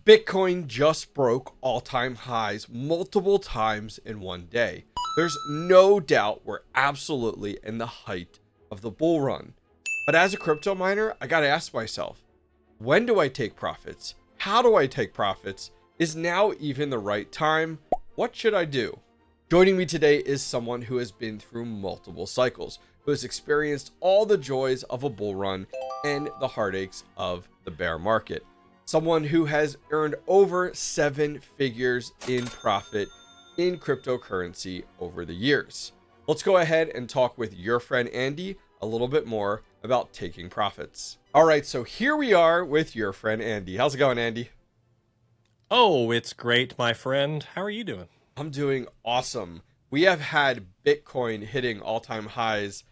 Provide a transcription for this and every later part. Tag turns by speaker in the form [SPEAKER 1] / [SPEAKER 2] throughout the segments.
[SPEAKER 1] Bitcoin just broke all-time highs multiple times in one day. There's no doubt we're absolutely in the height of the bull run. But as a crypto miner, I gotta ask myself, when do I take profits? How do I take profits? Is now even the right time? What should I do? Joining me today is someone who has been through multiple cycles, who has experienced all the joys of a bull run and the heartaches of the bear market. Someone who has earned over 7 figures in profit in cryptocurrency over the years. Let's go ahead and talk with your friend Andy a little bit more about taking profits. All right, so here we are with your friend Andy. How's it going, Andy?
[SPEAKER 2] Oh, it's great, my friend. How are you doing?
[SPEAKER 1] I'm doing awesome. We have had Bitcoin hitting all-time highs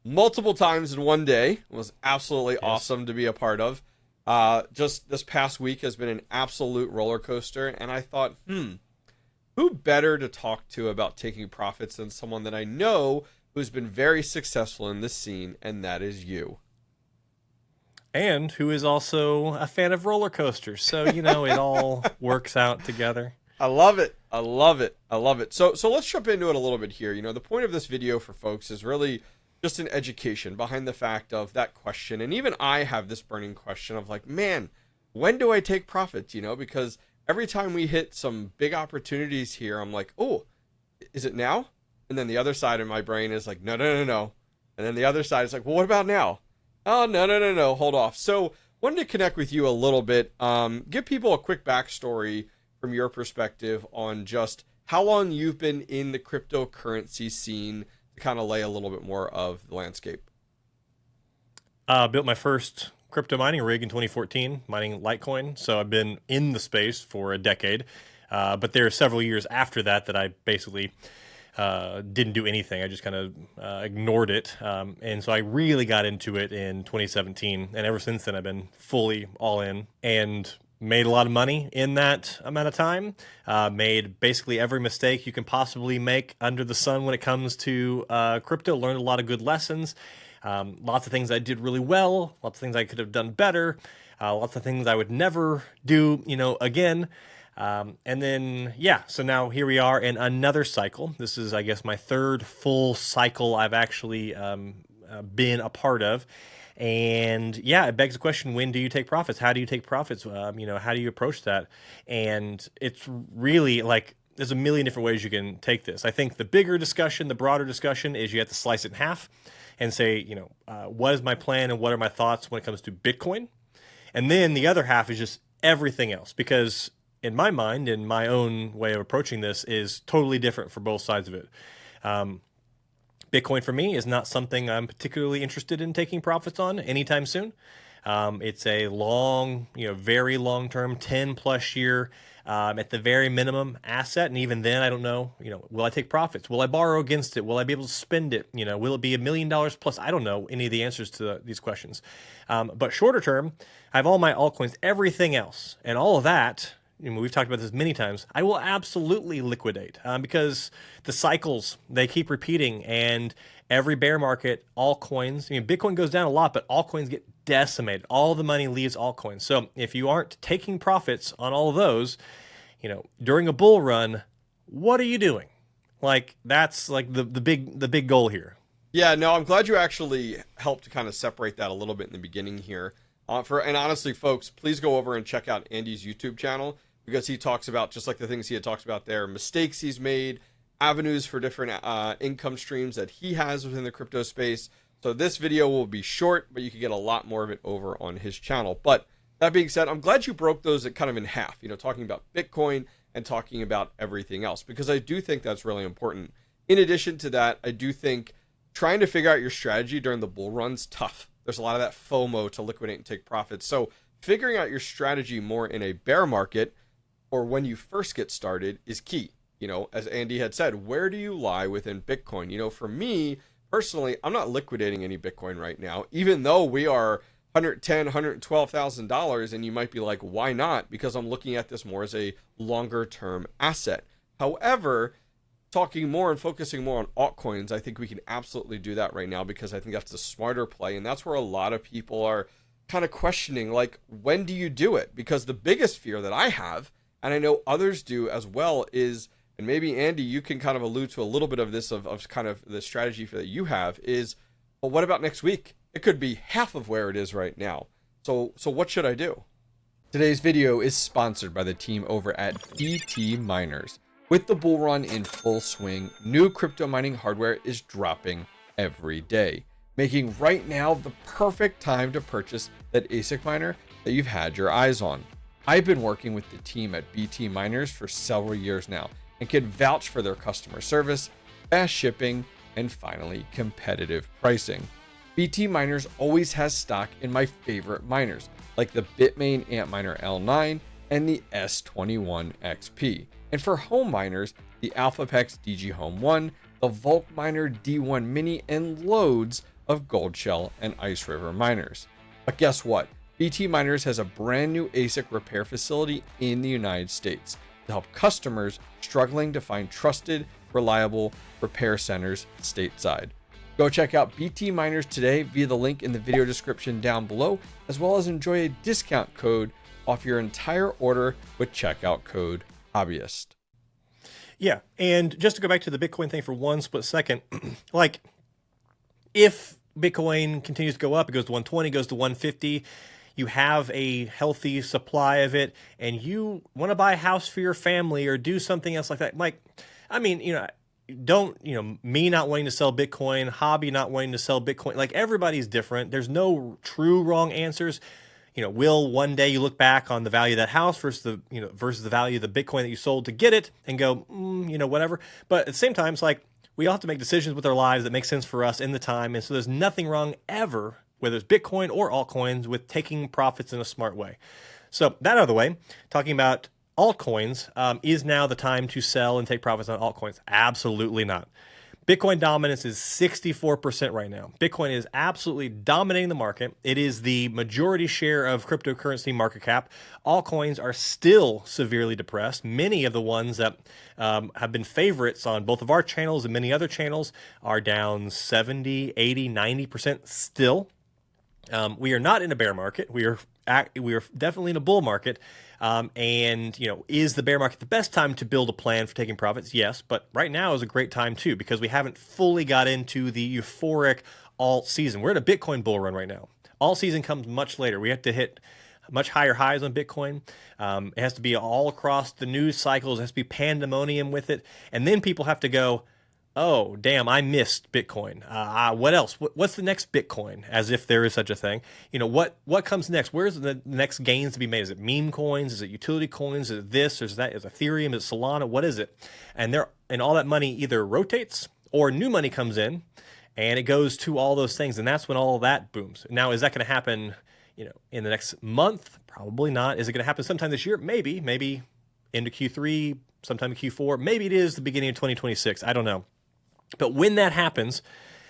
[SPEAKER 1] multiple times in one day. It was absolutely awesome to be a part of. Just this past week has been an absolute roller coaster, and I thought, who better to talk to about taking profits than someone that I know who's been very successful in this scene, and that is you.
[SPEAKER 2] And who is also a fan of roller coasters. So, it all works out together.
[SPEAKER 1] I love it. I love it. I love it. So let's jump into it a little bit here. The point of this video for folks is really just an education behind the fact of that question. And even I have this burning question of like, man, when do I take profits? Because every time we hit some big opportunities here, I'm like, oh, is it now? And then the other side of my brain is like, no. And then the other side is like, well, what about now? Oh, no, hold off. So wanted to connect with you a little bit, give people a quick backstory from your perspective on just how long you've been in the cryptocurrency scene to kind of lay a little bit more of the landscape.
[SPEAKER 2] Built my first crypto mining rig in 2014, mining Litecoin. So I've been in the space for a decade. But there are several years after that that I basically didn't do anything. I just kind of ignored it. And so I really got into it in 2017. And ever since then, I've been fully all in and made a lot of money in that amount of time. Made basically every mistake you can possibly make under the sun when it comes to crypto. Learned a lot of good lessons. Lots of things I did really well. Lots of things I could have done better. Lots of things I would never do, again. And then, so now here we are in another cycle. This is, I guess, my third full cycle I've actually been a part of. And it begs the question, when do you take profits? How do you take profits? How do you approach that? And it's really like, there's a million different ways you can take this. I think the bigger discussion, the broader discussion is you have to slice it in half and say, what is my plan and what are my thoughts when it comes to Bitcoin? And then the other half is just everything else, because in my mind, in my own way of approaching this, is totally different for both sides of it. Bitcoin for me is not something I'm particularly interested in taking profits on anytime soon. It's a long, very long-term, 10-plus year, at the very minimum asset. And even then, I don't know, will I take profits? Will I borrow against it? Will I be able to spend it? Will it be $1 million plus? I don't know any of the answers to these questions. But shorter term, I have all my altcoins, everything else, and all of that. We've talked about this many times. I will absolutely liquidate because the cycles, they keep repeating, and every bear market, altcoins, Bitcoin goes down a lot, but altcoins get decimated. All the money leaves altcoins. So if you aren't taking profits on all of those, during a bull run, what are you doing? Like, that's like the big goal here.
[SPEAKER 1] Yeah, no, I'm glad you actually helped to kind of separate that a little bit in the beginning here. And honestly, folks, please go over and check out Andy's YouTube channel, because he talks about just like the things he had talked about there, mistakes he's made, avenues for different income streams that he has within the crypto space. So this video will be short, but you can get a lot more of it over on his channel. But that being said, I'm glad you broke those kind of in half, talking about Bitcoin and talking about everything else, because I do think that's really important. In addition to that, I do think trying to figure out your strategy during the bull run's tough. There's a lot of that FOMO to liquidate and take profits. So figuring out your strategy more in a bear market or when you first get started is key. As Andy had said, where do you lie within Bitcoin? For me personally, I'm not liquidating any Bitcoin right now, even though we are $110,000, $112,000. And you might be like, why not? Because I'm looking at this more as a longer term asset. However, talking more and focusing more on altcoins, I think we can absolutely do that right now, because I think that's the smarter play. And that's where a lot of people are kind of questioning, like, when do you do it? Because the biggest fear that I have, and I know others do as well, is, and maybe Andy, you can kind of allude to a little bit of this, of kind of the strategy that you have is, well, what about next week? It could be half of where it is right now. So what should I do? Today's video is sponsored by the team over at BT Miners. With the bull run in full swing, new crypto mining hardware is dropping every day, making right now the perfect time to purchase that ASIC miner that you've had your eyes on. I've been working with the team at BT Miners for several years now and can vouch for their customer service, fast shipping, and finally, competitive pricing. BT Miners always has stock in my favorite miners, like the Bitmain Antminer L9 and the S21 XP. And for home miners, the AlphaPex DG Home 1, the Volk Miner D1 Mini, and loads of Goldshell and Ice River miners. But guess what? BT Miners has a brand new ASIC repair facility in the United States to help customers struggling to find trusted, reliable repair centers stateside. Go check out BT Miners today via the link in the video description down below, as well as enjoy a discount code off your entire order with checkout code Hobbyist.
[SPEAKER 2] Yeah, and just to go back to the Bitcoin thing for one split second, like if Bitcoin continues to go up, it goes to 120, goes to 150, you have a healthy supply of it, and you want to buy a house for your family or do something else like that. Like, I mean, me not wanting to sell Bitcoin, Hobby not wanting to sell Bitcoin, like everybody's different. There's no true wrong answers. Will one day you look back on the value of that house versus the value of the Bitcoin that you sold to get it and go, whatever. But at the same time, it's like we all have to make decisions with our lives that make sense for us in the time. And so there's nothing wrong ever, whether it's Bitcoin or altcoins, with taking profits in a smart way. So that out of the way, talking about altcoins, is now the time to sell and take profits on altcoins? Absolutely not. Bitcoin dominance is 64% right now. Bitcoin is absolutely dominating the market. It is the majority share of cryptocurrency market cap. Altcoins are still severely depressed. Many of the ones that have been favorites on both of our channels and many other channels are down 70, 80, 90% still. We are not in a bear market. We are definitely in a bull market. Is the bear market the best time to build a plan for taking profits? Yes, but right now is a great time too, because we haven't fully got into the euphoric alt season. We're in a Bitcoin bull run right now. Alt season comes much later. We have to hit much higher highs on Bitcoin. It has to be all across the news cycles. It has to be pandemonium with it. And then people have to go, oh, damn, I missed Bitcoin. What else? What's the next Bitcoin? As if there is such a thing. What comes next? Where's the next gains to be made? Is it meme coins? Is it utility coins? Is it this? Is that? Is it Ethereum? Is it Solana? What is it? And all that money either rotates or new money comes in and it goes to all those things. And that's when all of that booms. Now, is that going to happen, in the next month? Probably not. Is it going to happen sometime this year? Maybe into Q3, sometime in Q4. Maybe it is the beginning of 2026. I don't know. But when that happens,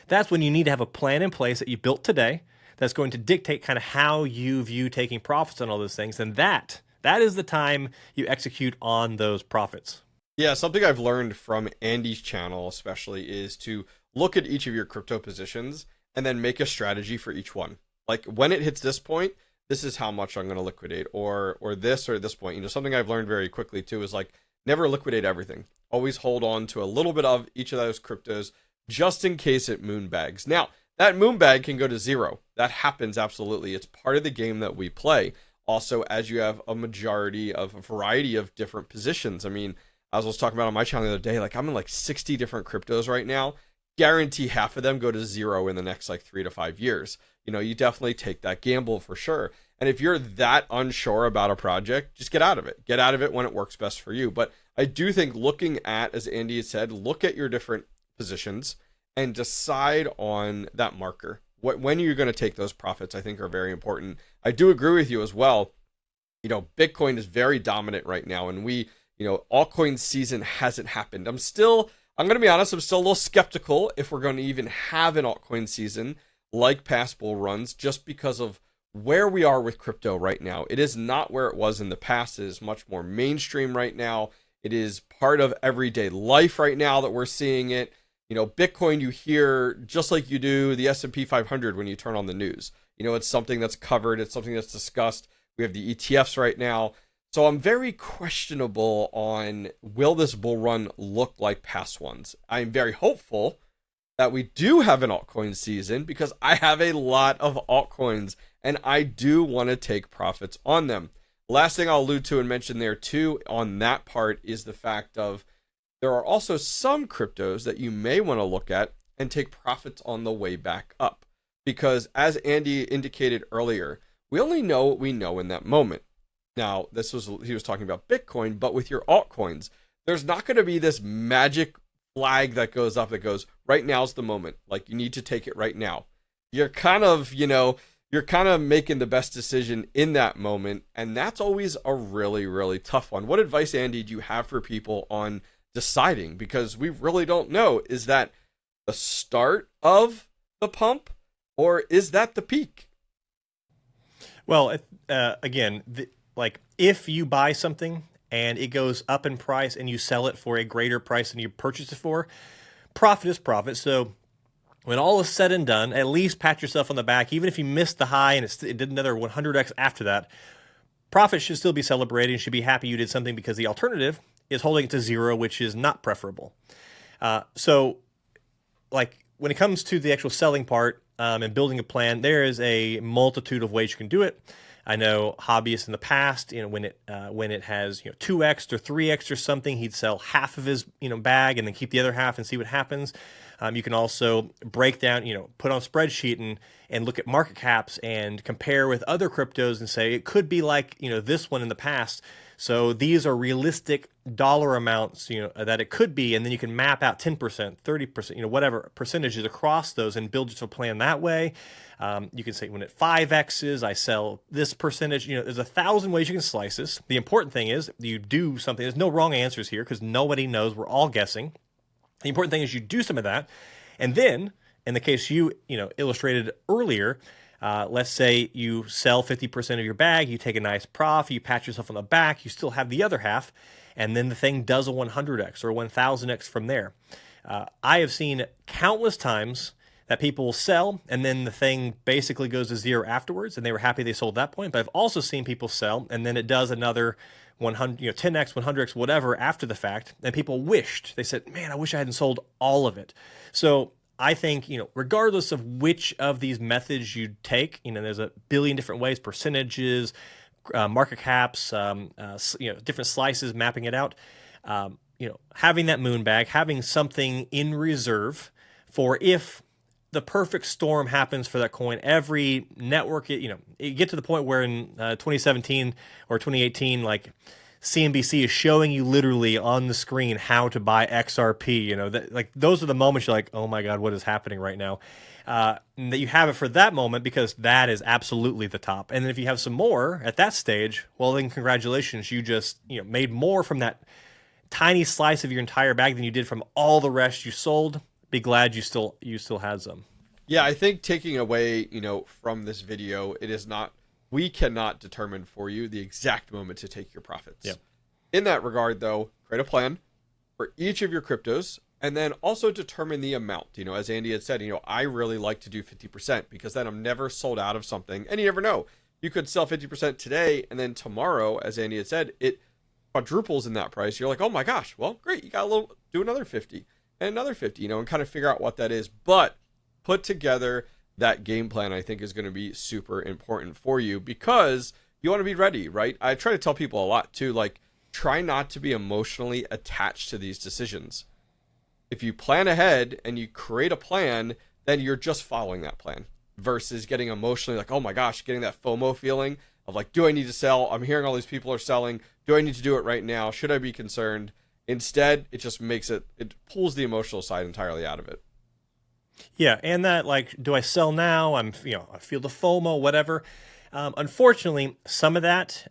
[SPEAKER 2] that's when you need to have a plan in place that you built today that's going to dictate kind of how you view taking profits on all those things. And that is the time you execute on those profits.
[SPEAKER 1] Yeah, something I've learned from Andy's channel especially is to look at each of your crypto positions and then make a strategy for each one. Like when it hits this point, this is how much I'm going to liquidate, or this point. Something I've learned very quickly too is like never liquidate everything. Always hold on to a little bit of each of those cryptos just in case it moonbags. Now, that moonbag can go to zero. That happens absolutely. It's part of the game that we play. Also, as you have a variety of different positions. I mean, as I was talking about on my channel the other day, like I'm in like 60 different cryptos right now. Guarantee half of them go to zero in the next like 3 to 5 years. You definitely take that gamble for sure. And if you're that unsure about a project, just get out of it. Get out of it when it works best for you. But I do think looking at, as Andy had said, look at your different positions and decide on that marker. When you're going to take those profits, I think are very important. I do agree with you as well. Bitcoin is very dominant right now, and altcoin season hasn't happened. I'm going to be honest, I'm still a little skeptical if we're going to even have an altcoin season like past bull runs, just because of where we are with crypto right now. It is not where it was in the past. It is much more mainstream right now. It is part of everyday life right now that we're seeing it. Bitcoin, you hear just like you do the S&P 500 when you turn on the news. It's something that's covered. It's something that's discussed. We have the ETFs right now. So I'm very questionable on, will this bull run look like past ones? I'm very hopeful that we do have an altcoin season because I have a lot of altcoins and I do want to take profits on them. Last thing I'll allude to and mention there too on that part is the fact of there are also some cryptos that you may want to look at and take profits on the way back up. Because as Andy indicated earlier, we only know what we know in that moment. Now, he was talking about Bitcoin, but with your altcoins, there's not going to be this magic flag that goes up that goes, right now's the moment. Like, you need to take it right now. You're kind of, you're kind of making the best decision in that moment. And that's always a really, really tough one. What advice, Andy, do you have for people on deciding? Because we really don't know. Is that the start of the pump or is that the peak?
[SPEAKER 2] Well, again, like if you buy something and it goes up in price and you sell it for a greater price than you purchased it for, profit is profit. So when all is said and done, at least pat yourself on the back. Even if you missed the high and it did another 100x after that, profit should still be celebrated. You should be happy you did something because the alternative is holding it to zero, which is not preferable. So like when it comes to the actual selling part and building a plan, there is a multitude of ways you can do it. I know hobbyists in the past, when it has 2x or 3x or something, he'd sell half of his bag and then keep the other half and see what happens. You can also break down, put on a spreadsheet and look at market caps and compare with other cryptos and say it could be like this one in the past. So these are realistic dollar amounts that it could be, and then you can map out 10%, 30%, whatever percentages across those and build your plan that way. You can say when it 5x's, I sell this percentage. There's 1,000 ways you can slice this. The important thing is you do something. There's no wrong answers here because nobody knows. We're all guessing. The important thing is you do some of that, and then in the case you illustrated earlier, let's say you sell 50% of your bag, you take a nice profit, you pat yourself on the back, you still have the other half, and then the thing does a 100x or 1,000x from there. I have seen countless times that people will sell and then the thing basically goes to zero afterwards and they were happy they sold that point. But I've also seen people sell and then it does another 100, 10x, 100x, whatever after the fact. And people wished, they said, man, I wish I hadn't sold all of it. So I think, regardless of which of these methods you take, there's a billion different ways, percentages, market caps, different slices, mapping it out. Having that MoonBag, having something in reserve for if the perfect storm happens for that coin. Every network, you get to the point where in 2017 or 2018, like CNBC is showing you literally on the screen how to buy XRP. Like those are the moments you're like, oh my God, what is happening right now? That you have it for that moment because that is absolutely the top. And then if you have some more at that stage, well then congratulations, you just made more from that tiny slice of your entire bag than you did from all the rest you sold. Be glad you still had some.
[SPEAKER 1] Yeah, I think taking away, from this video, we cannot determine for you the exact moment to take your profits.
[SPEAKER 2] Yep.
[SPEAKER 1] In that regard, though, create a plan for each of your cryptos and then also determine the amount. As Andy had said, I really like to do 50% because then I'm never sold out of something. And you never know. You could sell 50% today and then tomorrow, as Andy had said, it quadruples in that price. You're like, oh my gosh, well, great. You got do another 50. And another 50, and kind of figure out what that is. But put together that game plan, I think, is going to be super important for you because you want to be ready, right? I try to tell people a lot too, like, try not to be emotionally attached to these decisions. If you plan ahead and you create a plan, then you're just following that plan versus getting emotionally like, oh my gosh, getting that FOMO feeling of like, do I need to sell? I'm hearing all these people are selling. Do I need to do it right now? Should I be concerned? Instead, it just it pulls the emotional side entirely out of it.
[SPEAKER 2] Yeah, and that like, do I sell now? I feel the FOMO, whatever. Unfortunately, some of that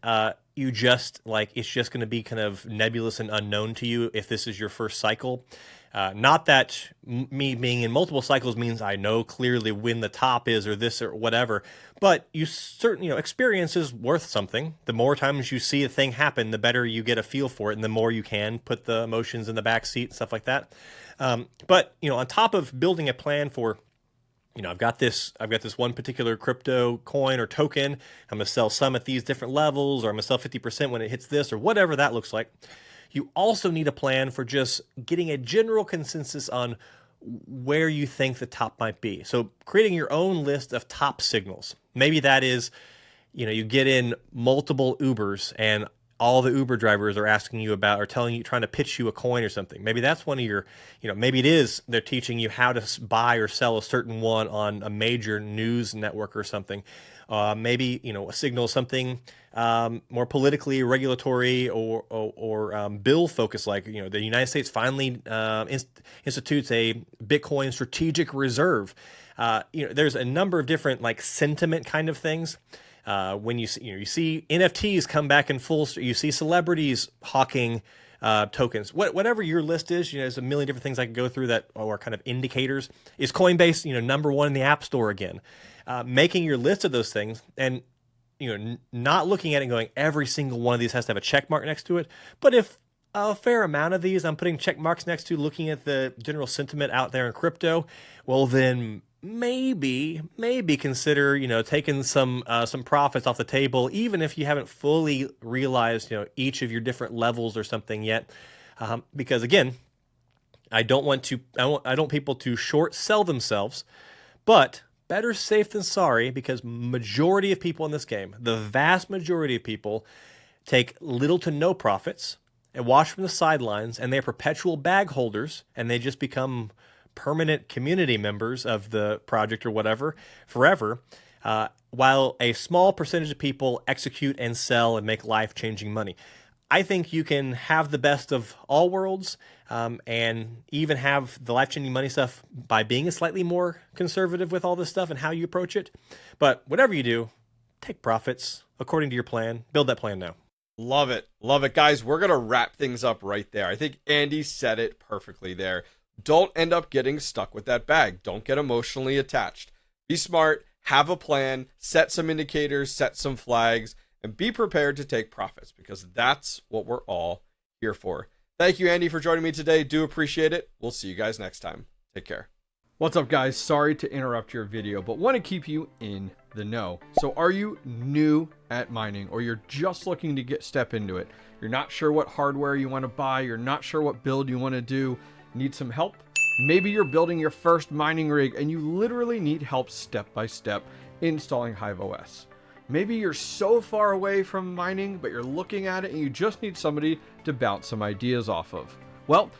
[SPEAKER 2] it's just going to be kind of nebulous and unknown to you if this is your first cycle. Not that me being in multiple cycles means I know clearly when the top is or this or whatever, but you certainly, experience is worth something. The more times you see a thing happen, the better you get a feel for it and the more you can put the emotions in the back seat and stuff like that. But, on top of building a plan for I've got this one particular crypto coin or token. I'm going to sell some at these different levels, or I'm going to sell 50% when it hits this, or whatever that looks like. You also need a plan for just getting a general consensus on where you think the top might be. So creating your own list of top signals. Maybe that is, you get in multiple Ubers and all the Uber drivers are asking you about or trying to pitch you a coin or something. Maybe that's one of your, maybe it is they're teaching you how to buy or sell a certain one on a major news network or something. Maybe, a signal something more politically regulatory or bill focused, like, the United States finally institutes a Bitcoin strategic reserve. There's a number of different like sentiment kind of things. When you see NFTs come back in full, you see celebrities hawking tokens. Whatever your list is, there's a million different things I can go through that are kind of indicators. Is Coinbase, number one in the App Store again? Making your list of those things and not looking at it and going, every single one of these has to have a check mark next to it. But if a fair amount of these I'm putting check marks next to, looking at the general sentiment out there in crypto, well then maybe consider taking some profits off the table, even if you haven't fully realized each of your different levels or something yet, because again, I don't want people to short sell themselves, but better safe than sorry, because majority of people in this game, the vast majority of people, take little to no profits and watch from the sidelines, and they're perpetual bag holders, and they just become permanent community members of the project or whatever forever, while a small percentage of people execute and sell and make life-changing money. I think you can have the best of all worlds, and even have the life-changing money stuff by being slightly more conservative with all this stuff and how you approach it. But whatever you do, take profits according to your plan. Build that plan now.
[SPEAKER 1] Love it. Love it. Guys, we're going to wrap things up right there. I think Andy said it perfectly there. Don't end up getting stuck with that bag. Don't get emotionally attached. Be smart, have a plan, set some indicators, set some flags, and be prepared to take profits, because that's what we're all here for. Thank you, Andy, for joining me today. Do appreciate it. We'll see you guys next time. Take care. What's up, guys? Sorry to interrupt your video, but want to keep you in the know. So are you new at mining, or you're just looking to step into it? You're not sure what hardware you want to buy. You're not sure what build you want to do. Need some help? Maybe you're building your first mining rig and you literally need help step by step installing Hive OS. Maybe you're so far away from mining, but you're looking at it and you just need somebody to bounce some ideas off of. Well,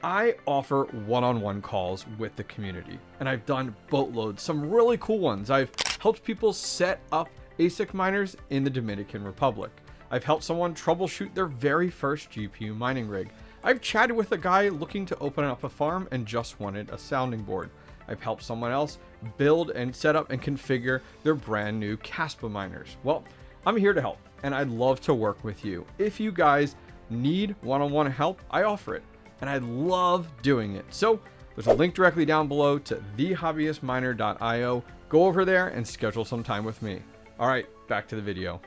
[SPEAKER 1] I offer one-on-one calls with the community, and I've done boatloads, some really cool ones. I've helped people set up ASIC miners in the Dominican Republic. I've helped someone troubleshoot their very first GPU mining rig. I've chatted with a guy looking to open up a farm and just wanted a sounding board. I've helped someone else build and set up and configure their brand new Caspa miners. Well, I'm here to help, and I'd love to work with you. If you guys need one-on-one help, I offer it, and I love doing it. So there's a link directly down below to thehobbyistminer.io. Go over there and schedule some time with me. All right, back to the video.